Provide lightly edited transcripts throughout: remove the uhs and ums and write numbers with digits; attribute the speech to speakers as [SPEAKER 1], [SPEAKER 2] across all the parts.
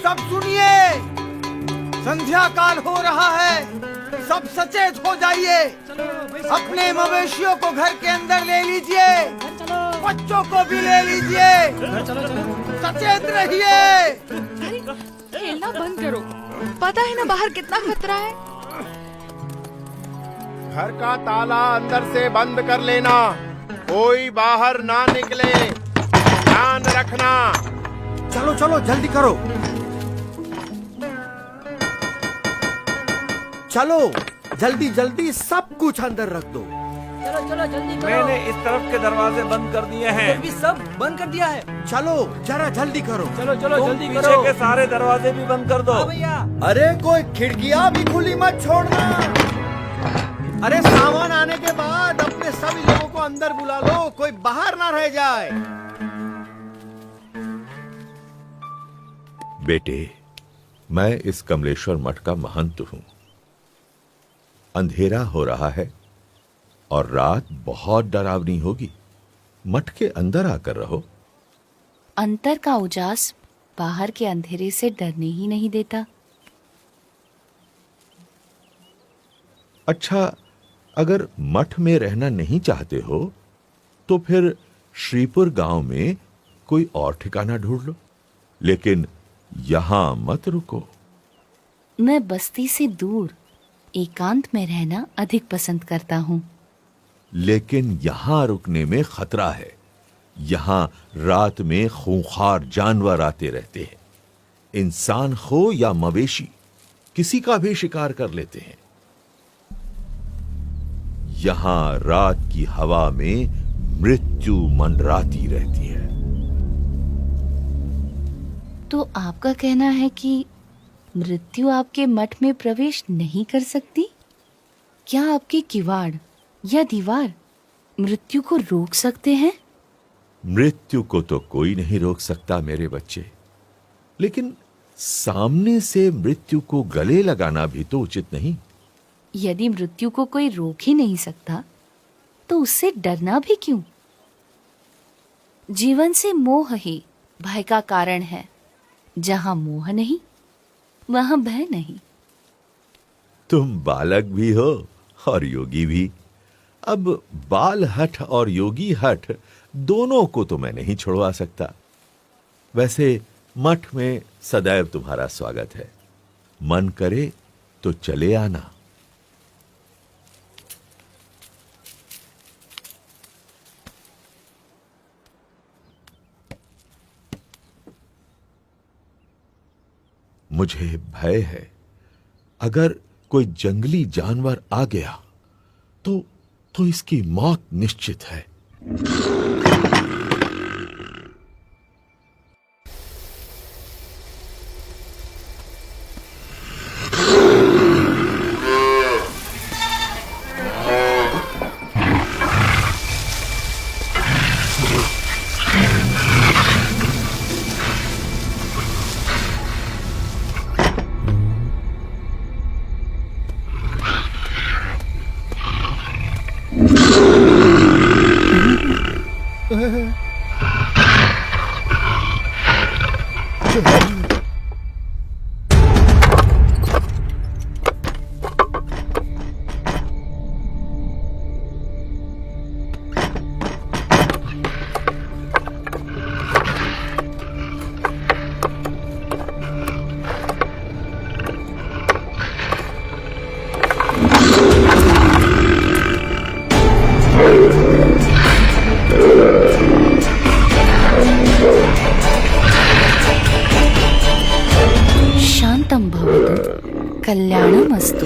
[SPEAKER 1] सब सुनिए, संध्या काल हो रहा है, सब सचेत हो जाइए। अपने मवेशियों को घर के अंदर ले लीजिए, बच्चों को भी ले लीजिए, सचेत रहिए।
[SPEAKER 2] खेलना बंद करो, पता है ना बाहर कितना खतरा है।
[SPEAKER 3] घर का ताला अंदर से बंद कर लेना, कोई बाहर ना निकले, ध्यान रखना।
[SPEAKER 1] चलो चलो जल्दी करो, चलो जल्दी जल्दी सब कुछ अंदर रख दो।
[SPEAKER 4] चलो चलो जल्दी करो।
[SPEAKER 5] मैंने इस तरफ के दरवाजे बंद कर दिए हैं।
[SPEAKER 4] भी सब बंद कर दिया है।
[SPEAKER 1] चलो जरा जल्दी करो।
[SPEAKER 4] चलो चलो
[SPEAKER 5] तुम
[SPEAKER 4] जल्दी
[SPEAKER 5] पीछे
[SPEAKER 4] करो।
[SPEAKER 5] के सारे दरवाजे भी बंद कर दो।
[SPEAKER 4] हाँ भैया।
[SPEAKER 1] अरे कोई खिड़कियां भी खुली मत छोड़ना। अरे सामान आने के बाद अपने सभी लोगों को अंदर बुला लो, कोई बाहर ना रह जाए।
[SPEAKER 6] बेटे, मैं इस कमलेश्वर मठ का महंत हूं। अंधेरा हो रहा है और रात बहुत डरावनी होगी। मठ के अंदर आकर रहो।
[SPEAKER 7] अंतर का उजास बाहर के अंधेरे से डरने ही नहीं देता।
[SPEAKER 6] अच्छा, अगर मठ में रहना नहीं चाहते हो तो फिर श्रीपुर गांव में कोई और ठिकाना ढूंढ लो, लेकिन यहां मत रुको।
[SPEAKER 7] मैं बस्ती से दूर एकांत में रहना अधिक पसंद करता हूँ।
[SPEAKER 6] लेकिन यहां रुकने में खतरा है। यहां रात में खूंखार जानवर आते रहते हैं। इंसान हो या मवेशी, किसी का भी शिकार कर लेते हैं। यहां रात की हवा में मृत्यु मंडराती रहती है।
[SPEAKER 7] तो आपका कहना है कि मृत्यु आपके मठ में प्रवेश नहीं कर सकती? क्या आपके किवाड़ या दीवार मृत्यु को रोक सकते हैं?
[SPEAKER 6] मृत्यु को तो कोई नहीं रोक सकता मेरे बच्चे, लेकिन सामने से मृत्यु को गले लगाना भी तो उचित नहीं।
[SPEAKER 7] यदि मृत्यु को कोई रोक ही नहीं सकता तो उससे डरना भी क्यों? जीवन से मोह ही भय का कारण है। जहां मोह नहीं वहां भय नहीं।
[SPEAKER 6] तुम बालक भी हो और योगी भी। अब बाल हठ और योगी हठ दोनों को तो मैं नहीं छुड़वा सकता। वैसे मठ में सदैव तुम्हारा स्वागत है। मन करे तो चले आना। मुझे भय है, अगर कोई जंगली जानवर आ गया तो इसकी मौत निश्चित है।
[SPEAKER 7] शांतं भवतु, कल्याणमस्तु।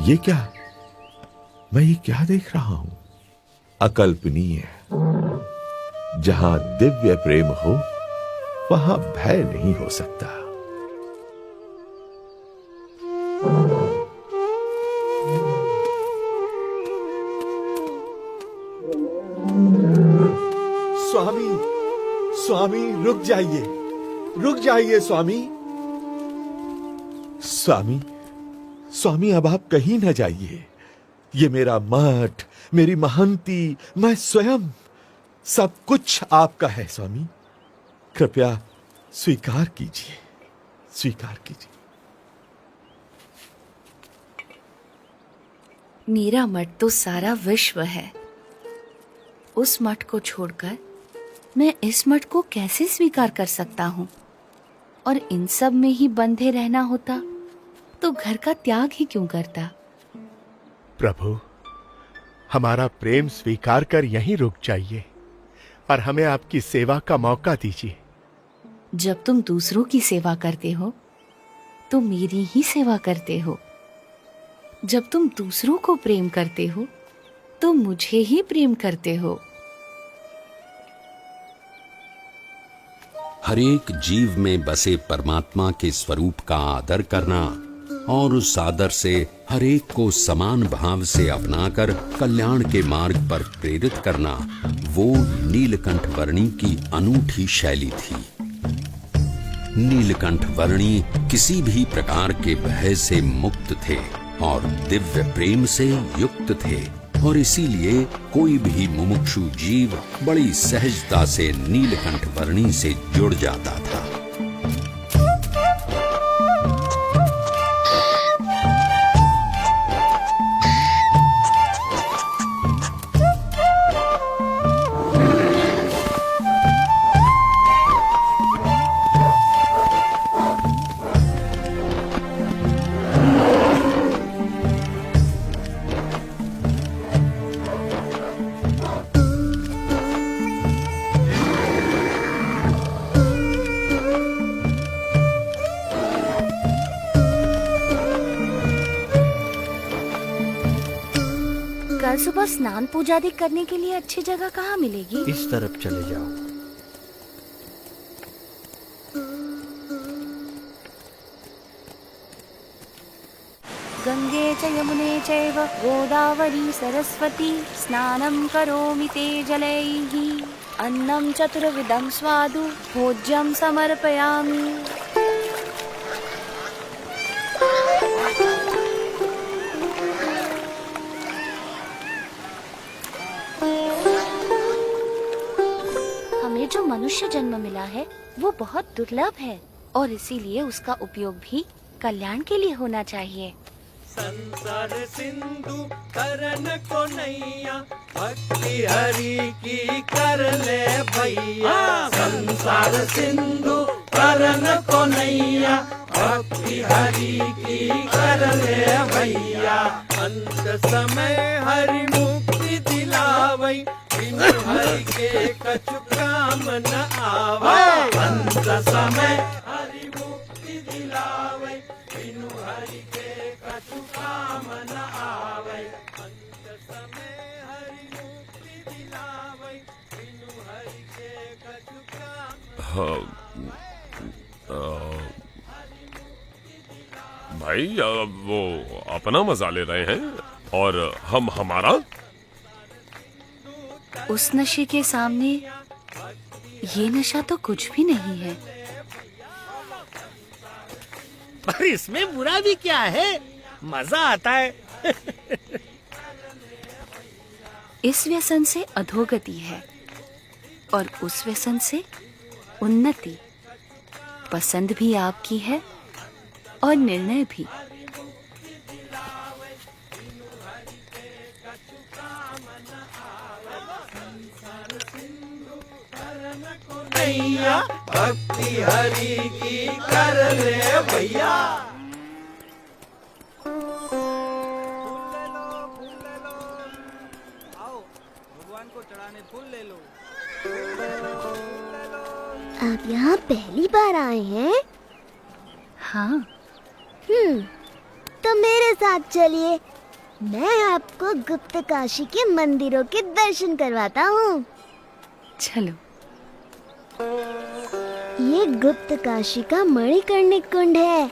[SPEAKER 6] ये क्या? मैं ये क्या देख रहा हूं? अकल्पनीय। जहां दिव्य प्रेम हो वहां भय नहीं हो सकता। स्वामी, स्वामी रुक जाइए, रुक जाइए स्वामी। स्वामी, स्वामी अब आप कहीं न जाइए। ये मेरा मठ, मेरी महंती, मैं स्वयं, सब कुछ आपका है स्वामी। कृपया स्वीकार कीजिए, स्वीकार कीजिए।
[SPEAKER 7] मेरा मठ तो सारा विश्व है। उस मठ को छोड़कर मैं इस मठ को कैसे स्वीकार कर सकता हूँ? और इन सब में ही बंधे रहना होता तो घर का त्याग ही क्यों करता?
[SPEAKER 3] प्रभु, हमारा प्रेम स्वीकार कर यहीं रुक जाइए और हमें आपकी सेवा का मौका दीजिए।
[SPEAKER 7] जब तुम दूसरों की सेवा करते हो तो मेरी ही सेवा करते हो। जब तुम दूसरों को प्रेम करते हो तो मुझे ही प्रेम करते हो।
[SPEAKER 8] हर एक जीव में बसे परमात्मा के स्वरूप का आदर करना और उस आदर से हर एक को समान भाव से अपनाकर कल्याण के मार्ग पर प्रेरित करना, वो नीलकंठ वर्णी की अनूठी शैली थी। नीलकंठ वर्णी किसी भी प्रकार के भय से मुक्त थे और दिव्य प्रेम से युक्त थे, और इसीलिए कोई भी मुमुक्षु जीव बड़ी सहजता से नीलकंठ वर्णी से जुड़ जाता था।
[SPEAKER 7] कल सुबह स्नान पूजा आदि करने के लिए अच्छी जगह कहाँ मिलेगी?
[SPEAKER 4] इस तरफ चले जाओ।
[SPEAKER 7] गंगे च यमुने चैव गोदावरी सरस्वती स्नानं करोमि ते जलैः। अन्नं चतुर्विधं स्वादु भोज्यं समर्पयामि। हमें जो मनुष्य जन्म मिला है वो बहुत दुर्लभ है और इसीलिए उसका उपयोग भी कल्याण के लिए होना चाहिए।
[SPEAKER 5] संसार सिंधु करन को नैया, भक्ति हरि की कर ले भैया। संसार सिंधु करन को नैया, भक्ति हरि की कर ले भैया। अंत समय हरि मुक्ति दिलावै, बिनु हरि के कछु काम न आवै। अंत समय हरि मुक्ति दिलावै, बिनु हरि के कछु काम न आवै। अंत समय हरि मुक्ति दिलावै, बिनु हरि के कछु काम।
[SPEAKER 9] भाई वो अपना मजा ले रहे हैं और हम हमारा।
[SPEAKER 7] उस नशे के सामने ये नशा तो कुछ भी नहीं है।
[SPEAKER 4] पर इसमें बुरा भी क्या है, मजा आता है।
[SPEAKER 7] इस व्यसन से अधोगति है और उस व्यसन से उन्नति। पसंद भी आपकी है और निर्णय भी।
[SPEAKER 5] भक्ति हरि की कर ले भैया।
[SPEAKER 4] आओ भगवान को चढ़ाने फूल ले लो।
[SPEAKER 10] आप यहाँ पहली बार आए हैं?
[SPEAKER 7] हाँ।
[SPEAKER 10] तो मेरे साथ चलिए, मैं आपको गुप्त काशी के मंदिरों के दर्शन करवाता हूँ।
[SPEAKER 7] चलो।
[SPEAKER 10] ये गुप्त काशी का मणिकर्णिक कुंड है।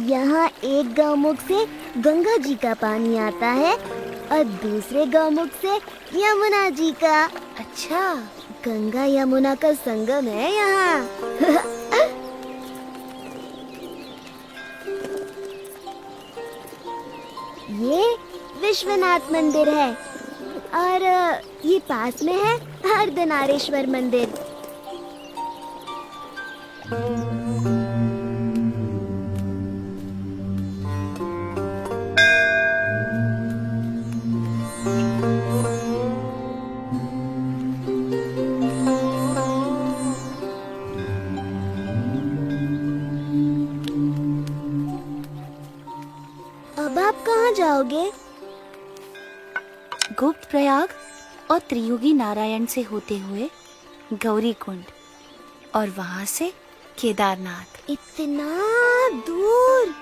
[SPEAKER 10] यहाँ एक गौमुख से गंगा जी का पानी आता है और दूसरे गौमुख से यमुना जी का।
[SPEAKER 7] अच्छा,
[SPEAKER 10] गंगा यमुना का संगम है यहाँ। ये विश्वनाथ मंदिर है और ये पास में है अर्धनारीश्वर मंदिर। अब आप कहाँ जाओगे?
[SPEAKER 7] गुप्त प्रयाग और त्रियुगी नारायण से होते हुए गौरी कुंड और वहां से केदारनाथ।
[SPEAKER 10] इतना दूर?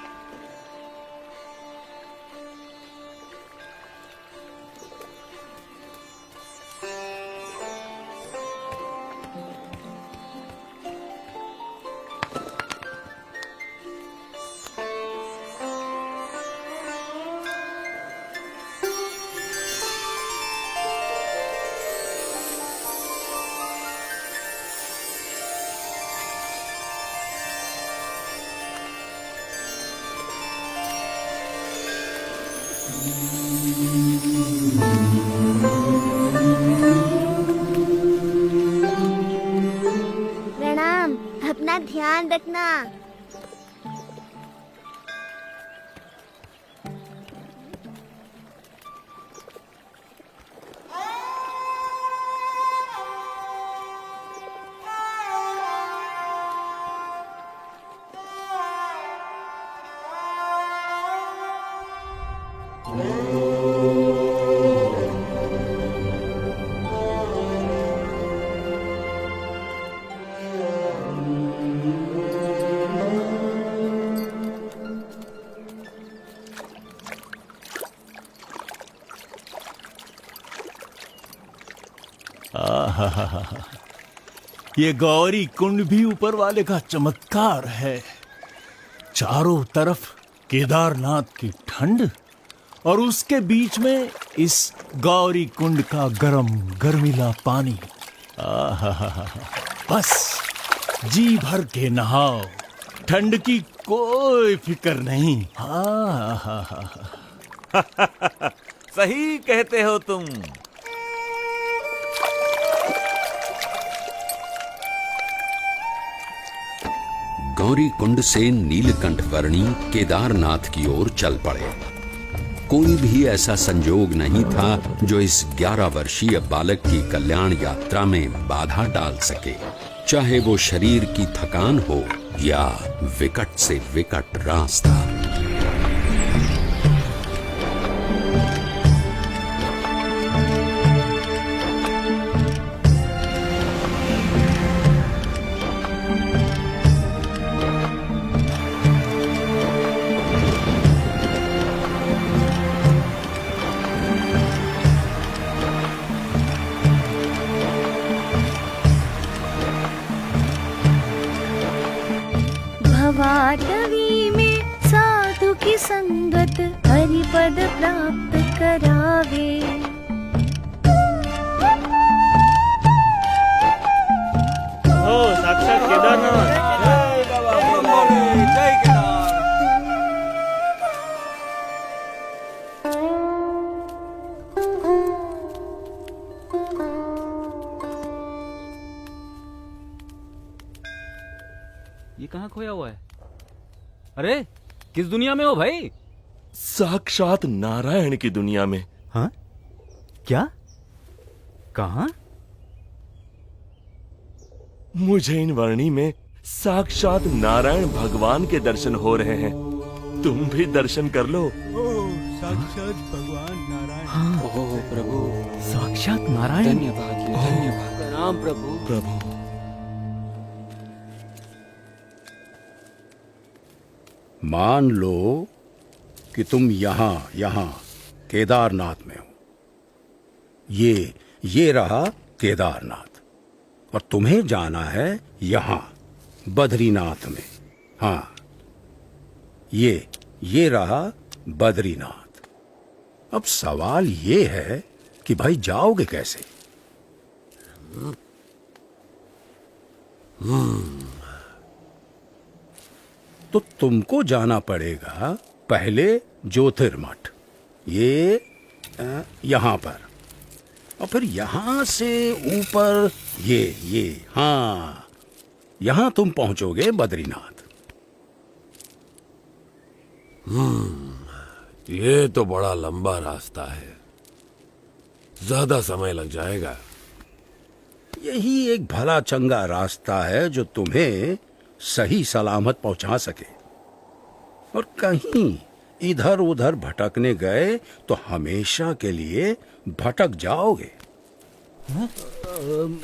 [SPEAKER 10] प्रणाम, अपना ध्यान रखना।
[SPEAKER 11] ये गौरी कुंड भी ऊपर वाले का चमत्कार है। चारों तरफ केदारनाथ की ठंड और उसके बीच में इस गौरी कुंड का गर्मीला पानी। बस जी भर के नहाओ, ठंड की कोई फिक्र नहीं।
[SPEAKER 5] सही कहते हो तुम।
[SPEAKER 8] गौरी कुंड से नीलकंठ वर्णी केदारनाथ की ओर चल पड़े। कोई भी ऐसा संजोग नहीं था जो इस 11 वर्षीय बालक की कल्याण यात्रा में बाधा डाल सके, चाहे वो शरीर की थकान हो या विकट से विकट रास्ता।
[SPEAKER 7] भवाटवी में साधु की संगत हरिपद प्राप्त करावे।
[SPEAKER 4] हो साक्षात केदारनाथ।
[SPEAKER 5] जय केदार।
[SPEAKER 12] ये कहाँ खोया हुआ है? अरे किस दुनिया में हो भाई?
[SPEAKER 3] साक्षात नारायण की दुनिया में।
[SPEAKER 1] हाँ? क्या? कहाँ?
[SPEAKER 3] मुझे इन वर्णी में साक्षात नारायण भगवान के दर्शन हो रहे हैं। तुम भी दर्शन कर लो।
[SPEAKER 11] साक्षात भगवान नारायण।
[SPEAKER 1] हाँ,
[SPEAKER 12] ओह प्रभु,
[SPEAKER 1] साक्षात नारायण।
[SPEAKER 12] धन्यवाद धन्यवाद। प्रणाम प्रभु।
[SPEAKER 3] प्रभु
[SPEAKER 13] मान लो कि तुम यहां केदारनाथ में हो। ये रहा केदारनाथ और तुम्हें जाना है यहां बद्रीनाथ में। हाँ, ये रहा बद्रीनाथ। अब सवाल ये है कि भाई जाओगे कैसे? तो तुमको जाना पड़ेगा पहले ज्योतिर्मठ, ये यहाँ पर, और फिर यहाँ से ऊपर ये हाँ, यहाँ तुम पहुंचोगे बद्रीनाथ।
[SPEAKER 9] ये तो बड़ा लंबा रास्ता है, ज्यादा समय लग जाएगा।
[SPEAKER 13] यही एक भला चंगा रास्ता है जो तुम्हें सही सलामत पहुंचा सके, और कहीं इधर उधर भटकने गए तो हमेशा के लिए भटक जाओगे।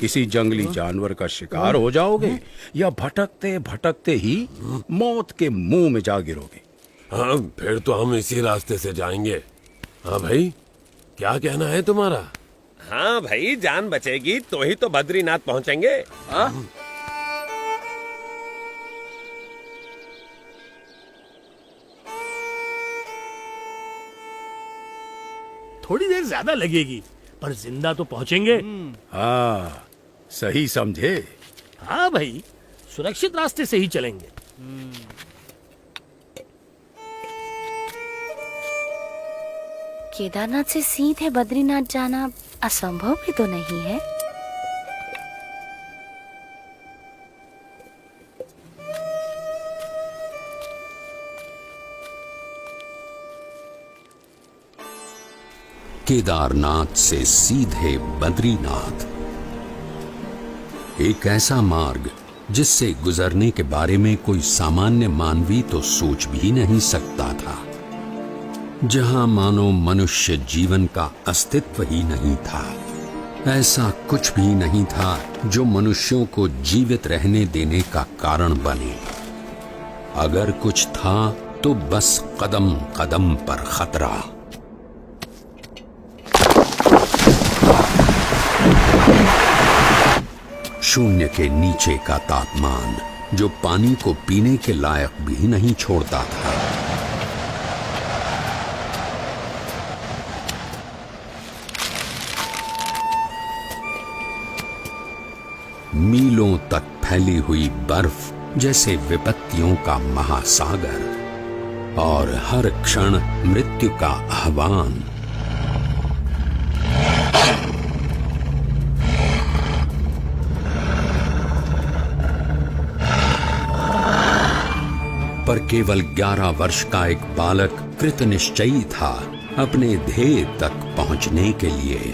[SPEAKER 13] किसी जंगली जानवर का शिकार हो जाओगे, या भटकते भटकते ही मौत के मुंह में जा गिरोगे।
[SPEAKER 9] हाँ, फिर तो हम इसी रास्ते से जाएंगे। हाँ भाई, क्या कहना है तुम्हारा?
[SPEAKER 14] हाँ भाई, जान बचेगी तो ही तो बद्रीनाथ पहुंचेंगे। हाँ?
[SPEAKER 4] थोड़ी देर ज्यादा लगेगी, पर जिंदा तो पहुंचेंगे।
[SPEAKER 13] हाँ, सही समझे।
[SPEAKER 4] हाँ भाई, सुरक्षित रास्ते से ही चलेंगे।
[SPEAKER 7] केदारनाथ से सीधे बद्रीनाथ जाना असंभव भी तो नहीं है।
[SPEAKER 8] केदारनाथ से सीधे बद्रीनाथ, एक ऐसा मार्ग जिससे गुजरने के बारे में कोई सामान्य मानवी तो सोच भी नहीं सकता था, जहां मानो मनुष्य जीवन का अस्तित्व ही नहीं था। ऐसा कुछ भी नहीं था जो मनुष्यों को जीवित रहने देने का कारण बने। अगर कुछ था तो बस कदम कदम पर खतरा। शून्य के नीचे का तापमान जो पानी को पीने के लायक भी नहीं छोड़ता था। मीलों तक फैली हुई बर्फ जैसे विपत्तियों का महासागर, और हर क्षण मृत्यु का आह्वान। पर केवल 11 वर्ष का एक बालक कृत निश्चयी था अपने ध्येय तक पहुंचने के लिए।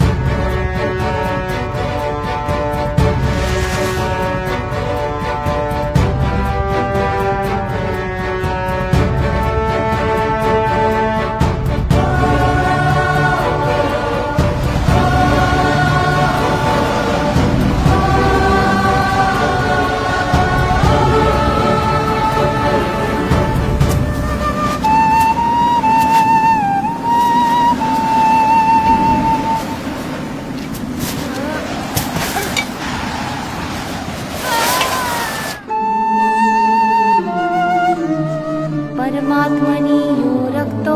[SPEAKER 7] परमात्मनि यो रक्तो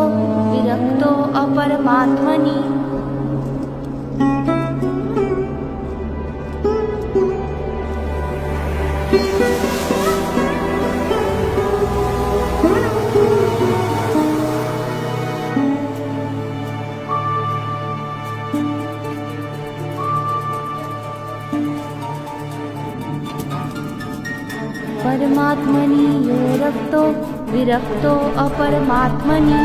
[SPEAKER 7] विरक्तो अपरमात्मनि। परमात्मनि यो रक्तो विरक्तो अपरमात्मनि।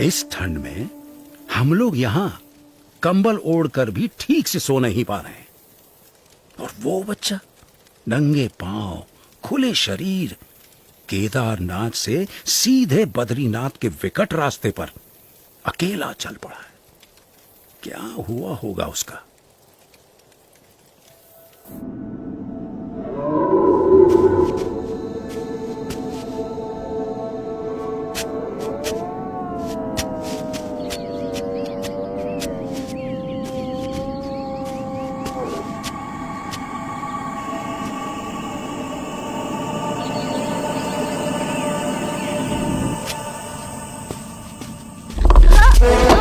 [SPEAKER 13] इस ठंड में हम लोग यहाँ कंबल ओढ़कर भी ठीक से सो नहीं पा रहे, और वो बच्चा नंगे पांव खुले शरीर केदारनाथ से सीधे बद्रीनाथ के विकट रास्ते पर अकेला चल पड़ा है। क्या हुआ होगा उसका?
[SPEAKER 1] है।